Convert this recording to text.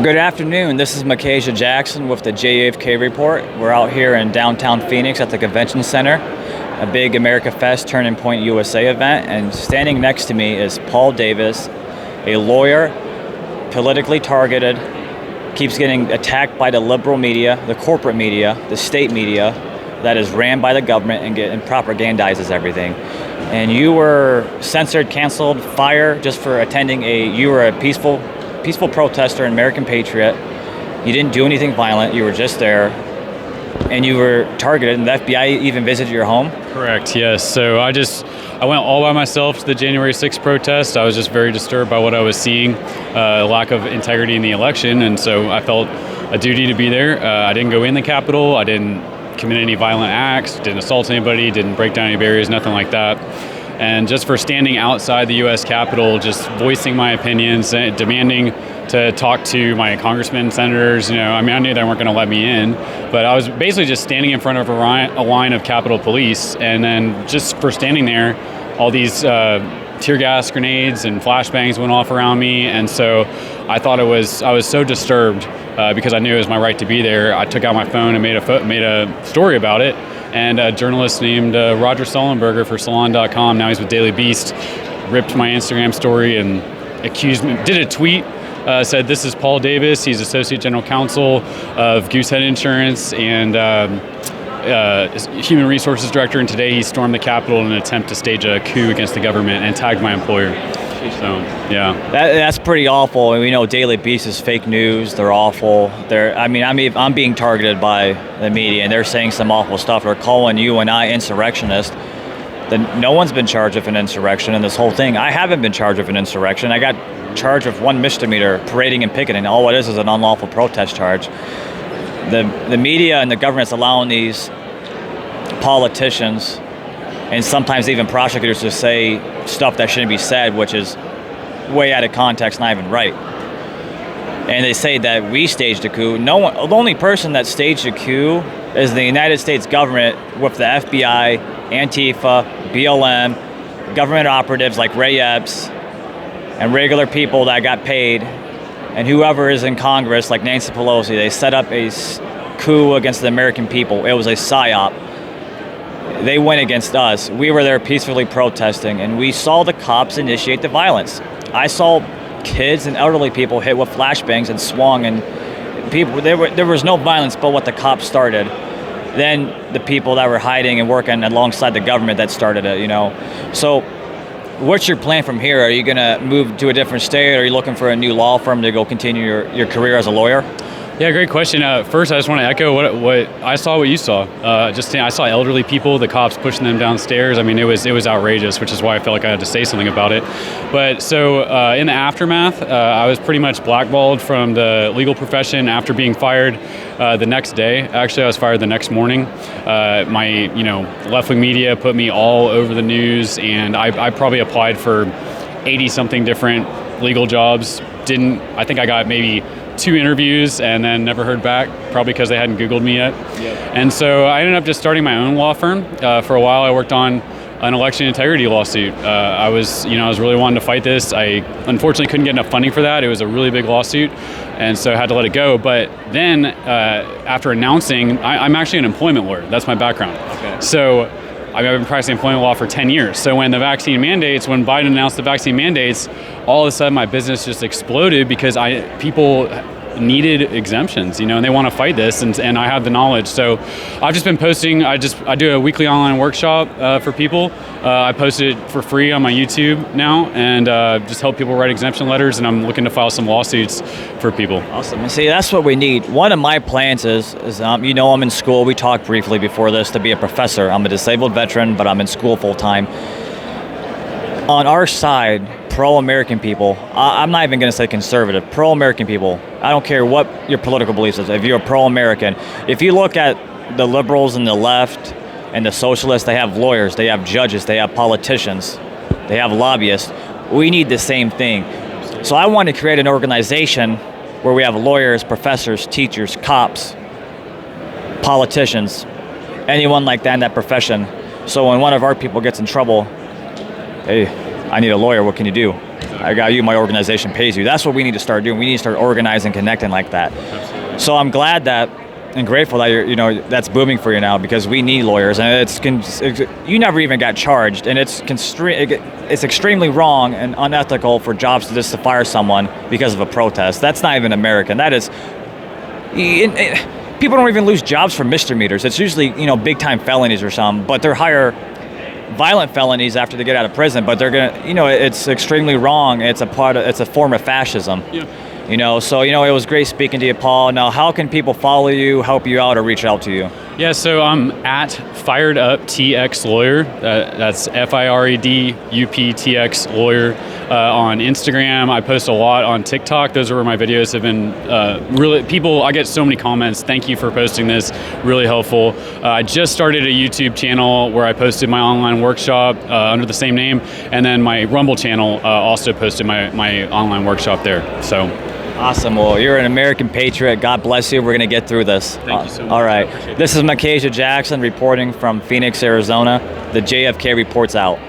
Good afternoon. This is Micaiah Jackson with the JFK Report. We're out here in downtown Phoenix at the Convention Center, a big America Fest Turning Point USA event, and standing next to me is Paul Davis, a lawyer, politically targeted, keeps getting attacked by the liberal media, the corporate media, the state media that is ran by the government and propagandizes everything. And you were censored, canceled, fired just for you were a peaceful protester, an American patriot. You didn't do anything violent. You were just there, and you were targeted. And the FBI even visited your home. Correct. Yes. So I went all by myself to the January 6th protest. I was just very disturbed by what I was seeing, lack of integrity in the election, and so I felt a duty to be there. I didn't go in the Capitol. I didn't commit any violent acts. Didn't assault anybody. Didn't break down any barriers. Nothing like that. And just for standing outside the U.S. Capitol, just voicing my opinions, demanding to talk to my congressmen, senators, I knew they weren't going to let me in, but I was basically just standing in front of a line of Capitol Police, and then just for standing there, all these tear gas grenades and flashbangs went off around me, and so I was so disturbed because I knew it was my right to be there. I took out my phone and made a story about it. And a journalist named Roger Sullenberger for Salon.com, now he's with Daily Beast, ripped my Instagram story and accused me, did a tweet, said this is Paul Davis, he's Associate General Counsel of Goosehead Insurance and Human Resources Director, and today he stormed the Capitol in an attempt to stage a coup against the government and tagged my employer. So, yeah. That's pretty awful. We know Daily Beast is fake news. They're awful. I'm being targeted by the media, and they're saying some awful stuff. They're calling you and I insurrectionists. No one's been charged of an insurrection in this whole thing. I haven't been charged of an insurrection. I got charged of one misdemeanor, parading and picketing. All it is an unlawful protest charge. The media and the government's allowing these politicians and sometimes even prosecutors to say stuff that shouldn't be said, which is way out of context, not even right. And they say that we staged a coup. The only person that staged a coup is the United States government with the FBI, Antifa, BLM, government operatives like Ray Epps, and regular people that got paid, and whoever is in Congress like Nancy Pelosi. They set up a coup against the American people. It was a psyop. They went against us. We were there peacefully protesting, and we saw the cops initiate the violence. I saw kids and elderly people hit with flashbangs and swung, and people. There was no violence but what the cops started. Then the people that were hiding and working alongside the government that started it. So what's your plan from here? Are you going to move to a different state? Are you looking for a new law firm to go continue your career as a lawyer? Yeah, great question. First, I just want to echo what I saw, what you saw. I saw elderly people, the cops pushing them downstairs. It was outrageous, which is why I felt like I had to say something about it. But so in the aftermath, I was pretty much blackballed from the legal profession after being fired the next day. Actually, I was fired the next morning. My left-wing media put me all over the news, and I probably applied for 80-something different legal jobs. I think I got maybe 2 interviews and then never heard back, probably because they hadn't Googled me yet. Yep. And so I ended up just starting my own law firm. For a while, I worked on an election integrity lawsuit. I was really wanting to fight this. I unfortunately couldn't get enough funding for that. It was a really big lawsuit, and so I had to let it go. But then after announcing, I'm actually an employment lawyer. That's my background. Okay. So I've been practicing employment law for 10 years. So when when Biden announced the vaccine mandates, all of a sudden my business just exploded because people needed exemptions, and they want to fight this, and I have the knowledge. So I've just been posting. I do a weekly online workshop for people. I post it for free on my YouTube now, and just help people write exemption letters, and I'm looking to file some lawsuits for people. Awesome. And see, that's what we need. One of my plans is I'm in school. We talked briefly before this to be a professor. I'm a disabled veteran, but I'm in school full time. On our side, pro-American people, I'm not even going to say conservative, pro-American people, I don't care what your political beliefs is, if you're a pro-American, if you look at the liberals and the left and the socialists, they have lawyers, they have judges, they have politicians, they have lobbyists. We need the same thing. So I want to create an organization where we have lawyers, professors, teachers, cops, politicians, anyone like that in that profession. So when one of our people gets in trouble, hey, I need a lawyer, what can you do? I got you, my organization pays you. That's what we need to start doing. We need to start organizing, connecting like that. Absolutely. So I'm glad that and grateful that that's booming for you now, because we need lawyers, and you never even got charged, and it's extremely wrong and unethical for jobs to just to fire someone because of a protest. That's not even American. That is, people don't even lose jobs for misdemeanors. It's usually big time felonies or something, but they're higher violent felonies after they get out of prison. But they're gonna, it's extremely wrong. It's a form of fascism. Yeah. So it was great speaking to you, Paul. Now, how can people follow you, help you out, or reach out to you? Yeah, so I'm at Fired Up TX Lawyer. That's FIREDUPTX Lawyer on Instagram. I post a lot on TikTok. Those are where my videos have been I get so many comments. Thank you for posting this. Really helpful. I just started a YouTube channel where I posted my online workshop under the same name, and then my Rumble channel also posted my online workshop there. So. Awesome. Well, you're an American patriot. God bless you. We're going to get through this. Thank you so much. All right. This is Micajah Jackson reporting from Phoenix, Arizona. The JFK Report's out.